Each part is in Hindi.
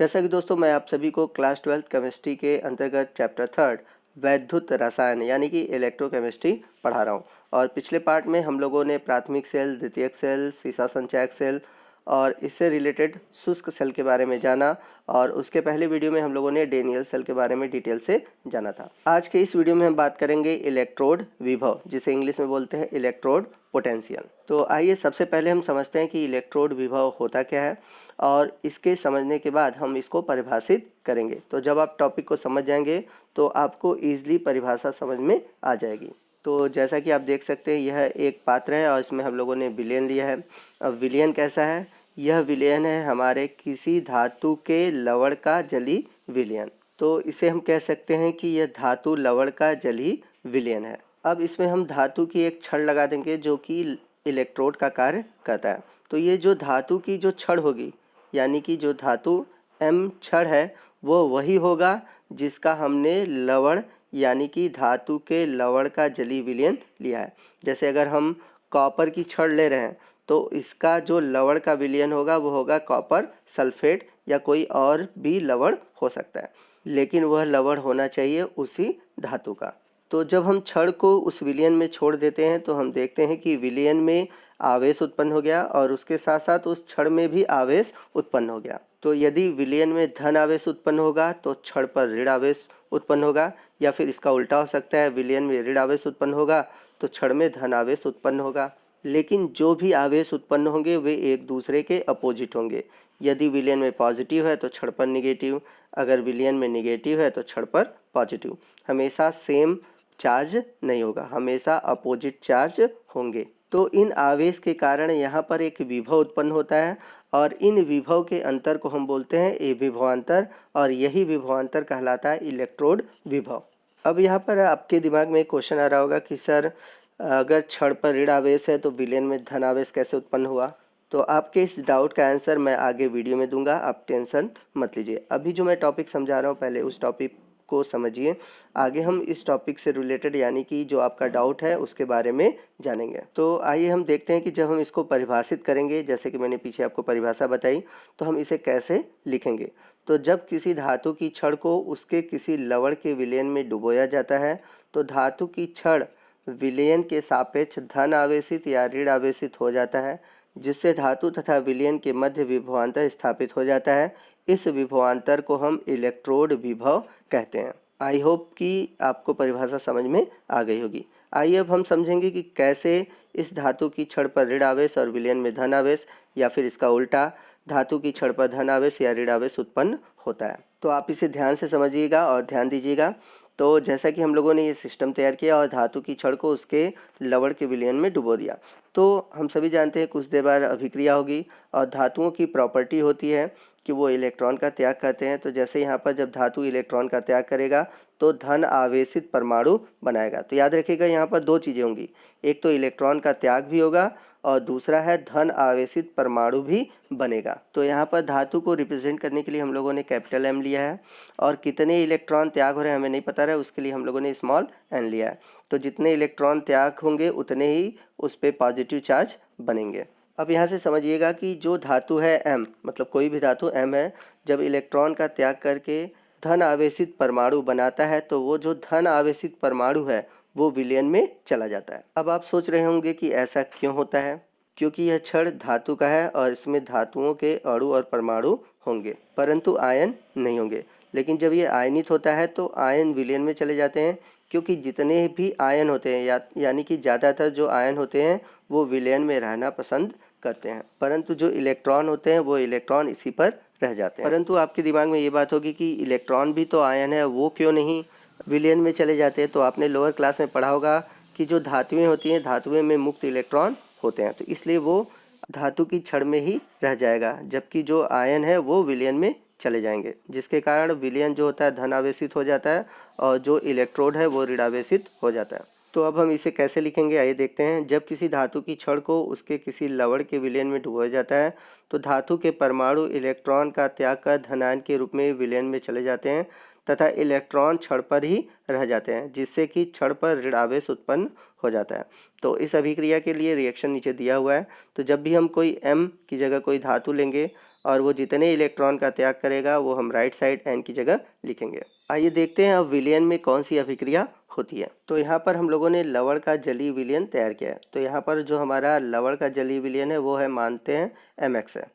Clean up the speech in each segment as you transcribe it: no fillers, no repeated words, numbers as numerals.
जैसा कि दोस्तों मैं आप सभी को क्लास 12th केमिस्ट्री के अंतर्गत चैप्टर 3 वैद्युत रसायन यानी कि इलेक्ट्रोकेमिस्ट्री पढ़ा रहा हूँ। और पिछले पार्ट में हम लोगों ने प्राथमिक सेल, द्वितीयक सेल, सीसा संचयक सेल और इससे रिलेटेड शुष्क सेल के बारे में जाना, और उसके पहले वीडियो में हम लोगों ने डेनियल सेल के बारे में डिटेल से जाना था। आज के इस वीडियो में हम बात करेंगे इलेक्ट्रोड विभव, जिसे इंग्लिश में बोलते हैं इलेक्ट्रोड पोटेंशियल। तो आइए सबसे पहले हम समझते हैं कि इलेक्ट्रोड विभव होता क्या है, और इसके समझने के बाद हम इसको परिभाषित करेंगे। तो जब आप टॉपिक को समझ जाएंगे तो आपको ईजिली परिभाषा समझ में आ जाएगी। तो जैसा कि आप देख सकते हैं, यह एक पात्र है और इसमें हम लोगों ने विलयन लिया है। अब विलयन कैसा है? यह विलयन है हमारे किसी धातु के लवण का जली विलयन। तो इसे हम कह सकते हैं कि यह धातु लवण का जली विलयन है। अब इसमें हम धातु की एक छड़ लगा देंगे जो कि इलेक्ट्रोड का कार्य करता है। तो ये जो धातु की जो छड़ होगी, यानी कि जो धातु M छड़ है, वो वही होगा जिसका हमने लवण यानी कि धातु के लवण का जली विलयन लिया है। जैसे अगर हम कॉपर की छड़ ले रहे हैं तो इसका जो लवण का विलयन होगा वो होगा कॉपर सल्फेट, या कोई और भी लवण हो सकता है, लेकिन वह लवण होना चाहिए उसी धातु का। तो जब हम छड़ को उस विलयन में छोड़ देते हैं तो हम देखते हैं कि विलयन में आवेश उत्पन्न हो गया और उसके साथ साथ उस छड़ में भी आवेश उत्पन्न हो गया। तो यदि विलयन में धन आवेश उत्पन्न होगा तो छड़ पर ऋण आवेश उत्पन्न होगा, या फिर इसका उल्टा हो सकता है, विलयन में ऋण आवेश उत्पन्न होगा तो छड़ में धन आवेश उत्पन्न होगा। लेकिन जो भी आवेश उत्पन्न होंगे वे एक दूसरे के अपोजिट होंगे। यदि विलयन में पॉजिटिव है तो छड़ पर निगेटिव, अगर विलयन में निगेटिव है तो छड़ पर पॉजिटिव। हमेशा सेम चार्ज नहीं होगा, हमेशा अपोजिट चार्ज होंगे। तो इन आवेश के कारण यहाँ पर एक विभव उत्पन्न होता है, और इन विभव के अंतर को हम बोलते हैं ए विभवांतर, और यही विभवांतर कहलाता है इलेक्ट्रोड विभव। अब यहाँ पर आपके दिमाग में एक क्वेश्चन आ रहा होगा कि सर, अगर छड़ पर ऋण आवेश है तो विलयन में धन आवेश कैसे उत्पन्न हुआ? तो आपके इस डाउट का आंसर मैं आगे वीडियो में दूंगा, आप टेंशन मत लीजिए। अभी जो मैं टॉपिक समझा रहा हूँ पहले उस टॉपिक को समझिए। आगे हम इस टॉपिक से रिलेटेड यानी कि जो आपका डाउट है उसके बारे में जानेंगे। तो आइए हम देखते हैं कि जब हम इसको परिभाषित करेंगे, जैसे कि मैंने पीछे आपको परिभाषा बताई, तो हम इसे कैसे लिखेंगे। तो जब किसी धातु की छड़ को उसके किसी लवण के विलयन में डुबोया जाता है तो धातु की छड़ विलयन के सापेक्ष धन आवेशित या ऋण आवेशित हो जाता है, जिससे धातु तथा विलयन के मध्य विभवांतर स्थापित हो जाता है। इस विभवांतर को हम इलेक्ट्रोड विभव कहते हैं। आई होप कि आपको परिभाषा समझ में आ गई होगी। आइए अब हम समझेंगे कि कैसे इस धातु की छड़ पर ऋण आवेश और विलयन में धन आवेश, या फिर इसका उल्टा, धातु की छड़ पर धन आवेश या ऋण आवेश उत्पन्न होता है। तो आप इसे ध्यान से समझिएगा और ध्यान दीजिएगा। तो जैसा कि हम लोगों ने ये सिस्टम तैयार किया और धातु की छड़ को उसके लवण के विलयन में डुबो दिया, तो हम सभी जानते हैं कुछ देर बाद अभिक्रिया होगी, और धातुओं की प्रॉपर्टी होती है कि वो इलेक्ट्रॉन का त्याग करते हैं। तो जैसे यहाँ पर जब धातु इलेक्ट्रॉन का त्याग करेगा तो धन आवेशित परमाणु बनाएगा। तो याद रखिएगा, यहाँ पर दो चीज़ें होंगी, एक तो इलेक्ट्रॉन का त्याग भी होगा और दूसरा है धन आवेशित परमाणु भी बनेगा। तो यहाँ पर धातु को रिप्रेजेंट करने के लिए हम लोगों ने कैपिटल M लिया है, और कितने इलेक्ट्रॉन त्याग हो रहे हैं हमें नहीं पता रहा है, उसके लिए हम लोगों ने स्मॉल n लिया है। तो जितने इलेक्ट्रॉन त्याग होंगे उतने ही उस पर पॉजिटिव चार्ज बनेंगे। अब यहाँ से समझिएगा कि जो धातु है M, मतलब कोई भी धातु M है, जब इलेक्ट्रॉन का त्याग करके धन आवेशित परमाणु बनाता है तो वो जो धन आवेशित परमाणु है वो विलयन में चला जाता है। अब आप सोच रहे होंगे कि ऐसा क्यों होता है? क्योंकि यह छड़ धातु का है और इसमें धातुओं के अणु और परमाणु होंगे, परंतु आयन नहीं होंगे। लेकिन जब ये आयनित होता है तो आयन विलयन में चले जाते हैं, क्योंकि जितने भी आयन होते हैं यानी कि ज़्यादातर जो आयन होते हैं वो विलयन में रहना पसंद करते हैं, परंतु जो इलेक्ट्रॉन होते हैं वो इलेक्ट्रॉन इसी पर रह जाते हैं। परंतु आपके दिमाग में ये बात होगी कि इलेक्ट्रॉन भी तो आयन है, वो क्यों नहीं विलयन में चले जाते हैं? तो आपने लोअर क्लास में पढ़ा होगा कि जो धातुएं होती हैं, धातुएं में मुक्त इलेक्ट्रॉन होते हैं, तो इसलिए वो धातु की छड़ में ही रह जाएगा, जबकि जो आयन है वो विलयन में चले जाएंगे, जिसके कारण विलयन जो होता है धन आवेशित हो जाता है और जो इलेक्ट्रोड है वो ऋण आवेशित हो जाता है। तो अब हम इसे कैसे लिखेंगे, आइए देखते हैं। जब किसी धातु की छड़ को उसके किसी लवण के विलयन में डुबोया जाता है तो धातु के परमाणु इलेक्ट्रॉन का त्याग कर धनायन के रूप में विलयन में चले जाते हैं तथा इलेक्ट्रॉन छड़ पर ही रह जाते हैं, जिससे कि छड़ पर ऋण आवेश उत्पन्न हो जाता है। तो इस अभिक्रिया के लिए रिएक्शन नीचे दिया हुआ है। तो जब भी हम कोई M की जगह कोई धातु लेंगे और वो जितने इलेक्ट्रॉन का त्याग करेगा वो हम राइट साइड n की जगह लिखेंगे। आइए देखते हैं अब विलयन में कौन सी अभिक्रिया होती है। तो यहाँ पर हम लोगों ने लवण का जलीय विलयन तैयार किया है। तो यहाँ पर जो हमारा लवण का जलीय विलयन है वो है, मानते हैं mx है।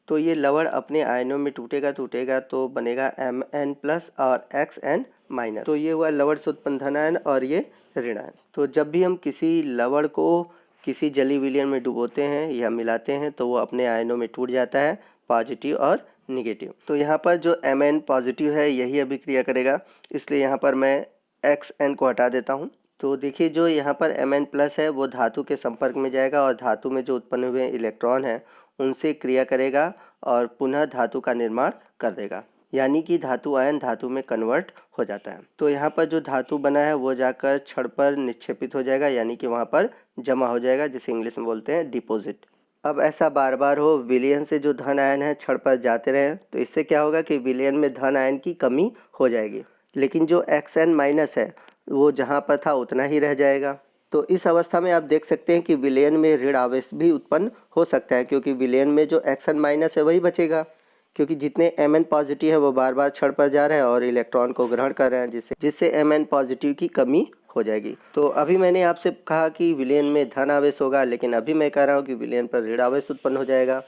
तो ये लवण अपने आयनों में टूटेगा तो बनेगा Mn+ और Xn-। तो ये हुआ लवण से उत्पन्न धन आयन और ये ऋण आयन। तो जब भी हम किसी लवण को किसी जलीय विलयन में डुबोते हैं या मिलाते हैं तो वो अपने आयनों में टूट जाता है, पॉजिटिव और निगेटिव। तो यहाँ पर जो Mn पॉजिटिव है यही अभिक्रिया करेगा, इसलिए यहाँ पर मैं Xn को हटा देता हूँ। तो देखिए जो यहाँ पर Mn+ है वो धातु के संपर्क में जाएगा और धातु में जो उत्पन्न हुए इलेक्ट्रॉन हैं उनसे क्रिया करेगा और पुनः धातु का निर्माण कर देगा, यानी कि धातु आयन धातु में कन्वर्ट हो जाता है। तो यहाँ पर जो धातु बना है वो जाकर छड़ पर निक्षेपित हो जाएगा, यानी कि वहाँ पर जमा हो जाएगा, जिसे इंग्लिश में बोलते हैं डिपॉजिट। अब ऐसा बार बार हो, विलयन से जो धन आयन है छड़ पर जाते रहे, तो इससे क्या होगा कि विलयन में धन आयन की कमी हो जाएगी, लेकिन जो Xn- है वो जहाँ पर था उतना ही रह जाएगा। तो इस अवस्था में आप देख सकते हैं कि विलयन में ऋण आवेश भी उत्पन्न हो सकता है, क्योंकि विलयन में जो Xn- है वही बचेगा, क्योंकि जितने Mn पॉजिटिव है वो बार बार छड़ पर जा रहे हैं और इलेक्ट्रॉन को ग्रहण कर रहे हैं, जिससे Mn पॉजिटिव की कमी हो जाएगी। तो अभी मैंने आपसे कहा कि विलयन में धन आवेश होगा, लेकिन अभी मैं कह रहा हूँ कि विलयन पर ऋण आवेश उत्पन्न हो जाएगा।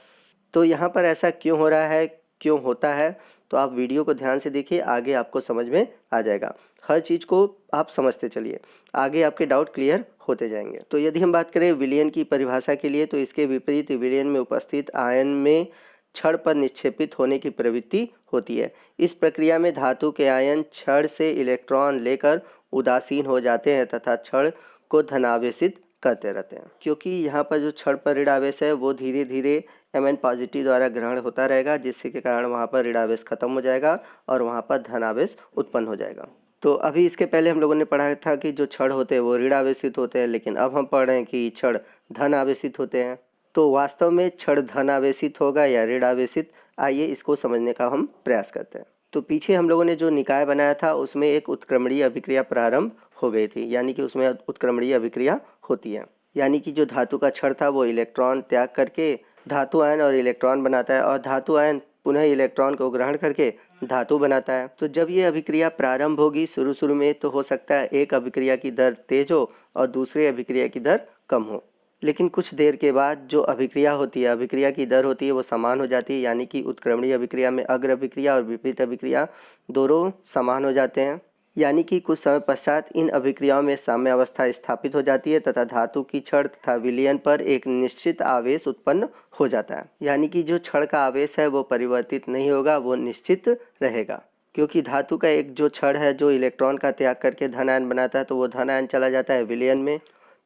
तो यहाँ पर ऐसा क्यों हो रहा है, क्यों होता है, तो आप वीडियो को ध्यान से देखिए, आगे आपको समझ में आ जाएगा। हर चीज़ को आप समझते चलिए, आगे आपके डाउट क्लियर होते जाएंगे। तो यदि हम बात करें विलयन की परिभाषा के लिए, तो इसके विपरीत विलयन में उपस्थित आयन में छड़ पर निक्षेपित होने की प्रवृत्ति होती है। इस प्रक्रिया में धातु के आयन छड़ से इलेक्ट्रॉन लेकर उदासीन हो जाते हैं तथा छड़ को धनावेशित करते रहते हैं, क्योंकि यहाँ पर जो छड़ पर ऋण आवेश है वो धीरे धीरे Mn पॉजिटिव द्वारा ग्रहण होता रहेगा, जिससे के कारण वहाँ पर ऋण आवेश खत्म हो जाएगा और वहाँ पर धन आवेश उत्पन्न हो जाएगा। तो अभी इसके पहले हम लोगों ने पढ़ा था कि जो छड़ होते हैं वो ऋण आवेशित होते हैं, लेकिन अब हम पढ़ रहे हैं कि छड़ धन आवेशित होते हैं। तो वास्तव में छड़ धन आवेशित होगा या ऋण आवेशित, आइए इसको समझने का हम प्रयास करते हैं। तो पीछे हम लोगों ने जो निकाय बनाया था उसमें एक उत्क्रमणीय अभिक्रिया प्रारंभ हो गई थी, यानी कि उसमें उत्क्रमणीय अभिक्रिया होती है, यानी कि जो धातु का छड़ था वो इलेक्ट्रॉन त्याग करके धातु आयन और इलेक्ट्रॉन बनाता है और धातु आयन पुनः इलेक्ट्रॉन को ग्रहण करके धातु बनाता है। तो जब ये अभिक्रिया प्रारंभ होगी शुरू में, तो हो सकता है एक अभिक्रिया की दर तेज हो और दूसरी अभिक्रिया की दर कम हो, लेकिन कुछ देर के बाद जो अभिक्रिया होती है, अभिक्रिया की दर होती है वो समान हो जाती है, यानी कि उत्क्रमणीय अभिक्रिया में अग्र अभिक्रिया और विपरीत अभिक्रिया दोनों समान हो जाते हैं, यानी कि कुछ समय पश्चात इन अभिक्रियाओं में साम्य अवस्था स्थापित हो जाती है तथा धातु की छड़ तथा विलयन पर एक निश्चित आवेश उत्पन्न हो जाता है, यानी कि जो छड़ का आवेश है वो परिवर्तित नहीं होगा, वो निश्चित रहेगा, क्योंकि धातु का एक जो छड़ है जो इलेक्ट्रॉन का त्याग करके धन आयन बनाता है, तो वो धन आयन चला जाता है विलयन में,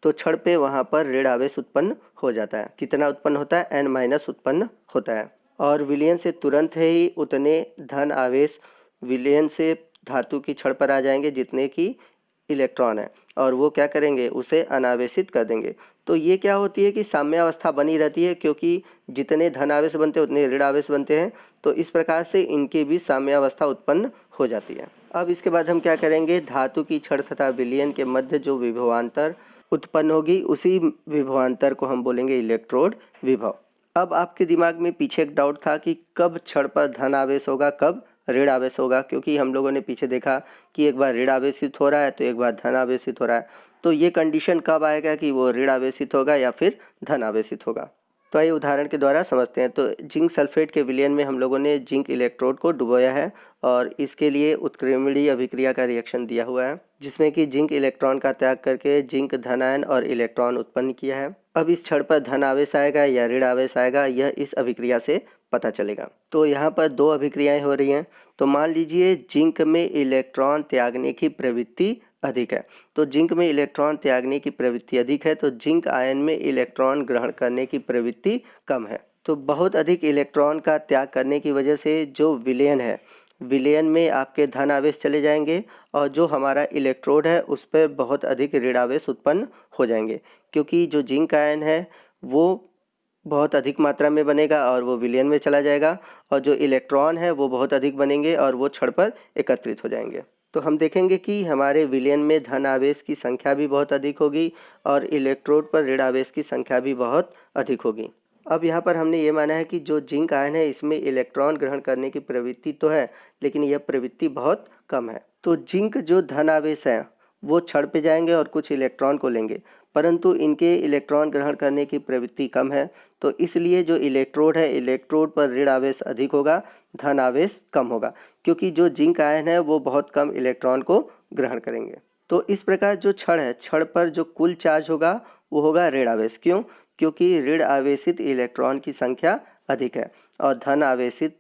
तो छड़ पे वहाँ पर ऋण आवेश उत्पन्न हो जाता है। कितना उत्पन्न होता है, N- उत्पन्न होता है, और विलयन से तुरंत ही उतने धन आवेश विलयन से धातु की छड़ पर आ जाएंगे जितने की इलेक्ट्रॉन है, और वो क्या करेंगे, उसे अनावेशित कर देंगे। तो ये क्या होती है कि साम्य अवस्था बनी रहती है, क्योंकि जितने धन आवेश बनते हैं उतने ऋण आवेश बनते हैं, तो इस प्रकार से इनके भी साम्य अवस्था उत्पन्न हो जाती है। अब इसके बाद हम क्या करेंगे, धातु की छड़ तथा विलयन के मध्य जो विभवांतर उत्पन्न होगी उसी विभवांतर को हम बोलेंगे इलेक्ट्रोड विभव। अब आपके दिमाग में पीछे एक डाउट था कि कब छड़ पर धन आवेश होगा, कब ऋण आवेश होगा, क्योंकि हम लोगों ने पीछे देखा कि एक बार ऋण आवेशित हो रहा है तो एक बार धन आवेशित हो रहा है, तो ये कंडीशन कब आएगा कि वो ऋण आवेशित होगा या फिर धन आवेशित होगा। तो आइए उदाहरण के द्वारा समझते हैं। तो जिंक सल्फेट के विलयन में हम लोगों ने जिंक इलेक्ट्रोड को डुबोया है और इसके लिए उत्क्रमणीय अभिक्रिया का रिएक्शन दिया हुआ है, जिसमें कि जिंक इलेक्ट्रॉन का त्याग करके जिंक धन आयन और इलेक्ट्रॉन उत्पन्न किया है। अब इस छड़ पर धन आवेश आएगा या ऋण आवेश आएगा, यह इस अभिक्रिया से पता चलेगा। तो यहाँ पर दो अभिक्रियाएं हो रही हैं। तो मान लीजिए जिंक में इलेक्ट्रॉन त्यागने की प्रवृत्ति अधिक है, तो जिंक में इलेक्ट्रॉन त्यागने की प्रवृत्ति अधिक है, तो जिंक आयन में इलेक्ट्रॉन ग्रहण करने की प्रवृत्ति कम है। तो बहुत अधिक इलेक्ट्रॉन का त्याग करने की वजह से जो विलयन है, विलयन में आपके धन आवेश चले जाएंगे और जो हमारा इलेक्ट्रोड है उस पर बहुत अधिक ऋण आवेश उत्पन्न हो जाएंगे, क्योंकि जो जिंक आयन है वो बहुत अधिक मात्रा में बनेगा और वो विलयन में चला जाएगा, और जो इलेक्ट्रॉन है वो बहुत अधिक बनेंगे और वो छड़ पर एकत्रित हो जाएंगे। तो हम देखेंगे कि हमारे विलयन में धन आवेश की संख्या भी बहुत अधिक होगी और इलेक्ट्रोड पर ऋण आवेश की संख्या भी बहुत अधिक होगी। अब यहाँ पर हमने ये माना है कि जो जिंक आयन है इसमें इलेक्ट्रॉन ग्रहण करने की प्रवृत्ति तो है, लेकिन यह प्रवृत्ति बहुत कम है। तो जिंक जो धन आवेश है वो छड़ पे जाएंगे और कुछ इलेक्ट्रॉन को लेंगे, परंतु इनके इलेक्ट्रॉन ग्रहण करने की प्रवृत्ति कम है। तो इसलिए जो इलेक्ट्रोड है, इलेक्ट्रोड पर ऋण आवेश अधिक होगा, धन आवेश कम होगा, क्योंकि जो जिंक आयन है वो बहुत कम इलेक्ट्रॉन को ग्रहण करेंगे। तो इस प्रकार जो छड़ है, छड़ पर जो कुल चार्ज होगा वो होगा ऋण आवेश। क्यों? क्योंकि ऋण आवेशित इलेक्ट्रॉन की संख्या अधिक है और धन आवेशित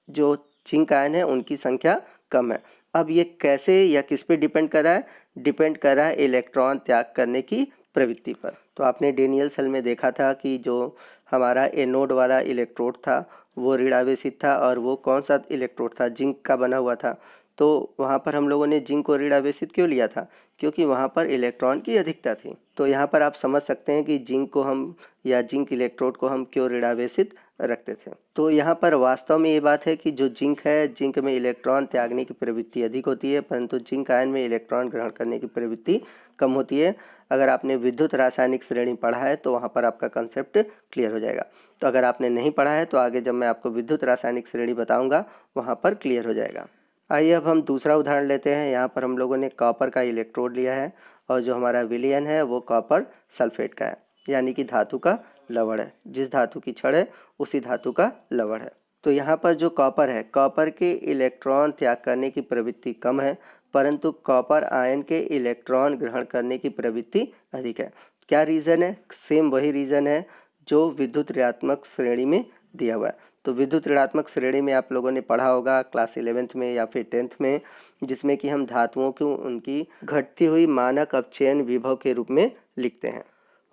जो जिंक आयन है उनकी संख्या कम है। अब ये कैसे या किस पे डिपेंड कर रहा है? डिपेंड कर रहा है इलेक्ट्रॉन त्याग करने की प्रवृत्ति पर। तो आपने डेनियल सेल में देखा था कि जो हमारा एनोड वाला इलेक्ट्रोड था वो ऋण आवेशित था, और वो कौन सा इलेक्ट्रोड था? जिंक का बना हुआ था। तो वहाँ पर हम लोगों ने जिंक को ऋण आवेशित क्यों लिया था? क्योंकि वहाँ पर इलेक्ट्रॉन की अधिकता थी। तो यहाँ पर आप समझ सकते हैं कि जिंक को हम या जिंक इलेक्ट्रोड को हम क्यों ऋण आवेशित रखते थे। तो यहाँ पर वास्तव में ये बात है कि जो जिंक है, जिंक में इलेक्ट्रॉन त्यागने की प्रवृत्ति अधिक होती है, परंतु जिंक आयन में इलेक्ट्रॉन ग्रहण करने की प्रवृत्ति कम होती है। अगर आपने विद्युत रासायनिक श्रेणी पढ़ा है तो वहाँ पर आपका कंसेप्ट क्लियर हो जाएगा। तो अगर आपने नहीं पढ़ा है तो आगे जब मैं आपको विद्युत रासायनिक श्रेणी बताऊँगा वहाँ पर क्लियर हो जाएगा। आइए अब हम दूसरा उदाहरण लेते हैं। यहाँ पर हम लोगों ने कॉपर का इलेक्ट्रोड लिया है और जो हमारा विलयन है वो कॉपर सल्फेट का है, यानी कि धातु का लवण है। जिस धातु की छड़ है उसी धातु का लवण है। तो यहाँ पर जो कॉपर है, कॉपर के इलेक्ट्रॉन त्याग करने की प्रवृत्ति कम है, परंतु कॉपर आयन के इलेक्ट्रॉन ग्रहण करने की प्रवृत्ति अधिक है। क्या रीज़न है? सेम वही रीज़न है जो विद्युत ऋणात्मक श्रेणी में दिया हुआ है। तो विद्युत ऋणात्मक श्रेणी में आप लोगों ने पढ़ा होगा क्लास 11th में या फिर 10th में, जिसमें कि हम धातुओं को उनकी घटती हुई मानक अपचयन विभव के रूप में लिखते हैं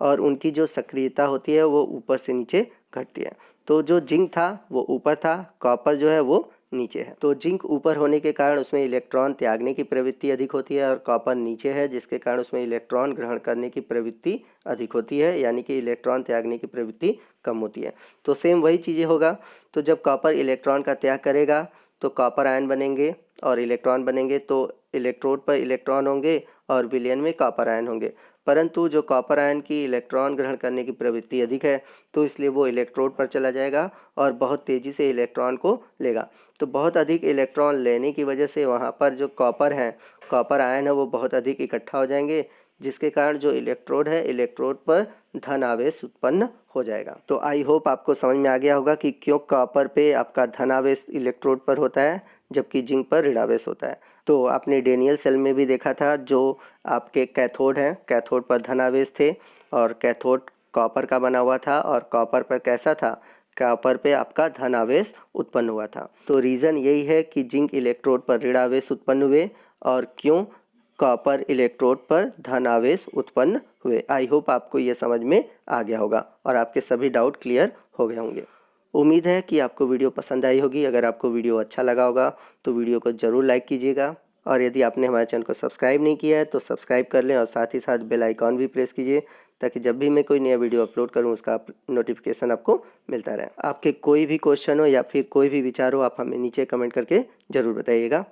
और उनकी जो सक्रियता होती है वो ऊपर से नीचे घटती है। तो जो जिंक था वो ऊपर था, कॉपर जो है वो नीचे है। तो जिंक ऊपर होने के कारण उसमें इलेक्ट्रॉन त्यागने की प्रवृत्ति अधिक होती है और कॉपर नीचे है, जिसके कारण उसमें इलेक्ट्रॉन ग्रहण करने की प्रवृत्ति अधिक होती है, यानी कि इलेक्ट्रॉन त्यागने की प्रवृत्ति कम होती है। तो सेम वही चीज़ें होगा। तो जब कॉपर इलेक्ट्रॉन का त्याग करेगा तो कॉपर आयन बनेंगे और इलेक्ट्रॉन बनेंगे, तो इलेक्ट्रोड पर इलेक्ट्रॉन होंगे और विलयन में कॉपर आयन होंगे। परंतु जो कॉपर आयन की इलेक्ट्रॉन ग्रहण करने की प्रवृत्ति अधिक है, तो इसलिए वो इलेक्ट्रोड पर चला जाएगा और बहुत तेज़ी से इलेक्ट्रॉन को लेगा। तो बहुत अधिक इलेक्ट्रॉन लेने की वजह से वहाँ पर जो कॉपर है, कॉपर आयन है, वो बहुत अधिक इकट्ठा हो जाएंगे, जिसके कारण जो इलेक्ट्रोड है, इलेक्ट्रोड पर धन आवेश उत्पन्न हो जाएगा। तो आई होप आपको समझ में आ गया होगा कि क्यों कॉपर पे आपका धन आवेश इलेक्ट्रोड पर होता है जबकि जिंक पर ऋण आवेश होता है। तो आपने डेनियल सेल में भी देखा था, जो आपके कैथोड हैं, कैथोड पर धन आवेश थे और कैथोड कॉपर का बना हुआ था और कॉपर पर कैसा था? कॉपर पे आपका धन आवेश उत्पन्न हुआ था। तो रीज़न यही है कि जिंक इलेक्ट्रोड पर ऋण आवेश उत्पन्न हुए और क्यों कॉपर इलेक्ट्रोड पर धन आवेश उत्पन्न हुए। आई होप आपको ये समझ में आ गया होगा और आपके सभी डाउट क्लियर हो गए होंगे। उम्मीद है कि आपको वीडियो पसंद आई होगी। अगर आपको वीडियो अच्छा लगा होगा तो वीडियो को ज़रूर लाइक कीजिएगा, और यदि आपने हमारे चैनल को सब्सक्राइब नहीं किया है तो सब्सक्राइब कर लें और साथ ही साथ बेल आइकॉन भी प्रेस कीजिए, ताकि जब भी मैं कोई नया वीडियो अपलोड करूं उसका नोटिफिकेशन आपको मिलता रहे। आपके कोई भी क्वेश्चन हो या फिर कोई भी विचार हो, आप हमें नीचे कमेंट करके ज़रूर बताइएगा।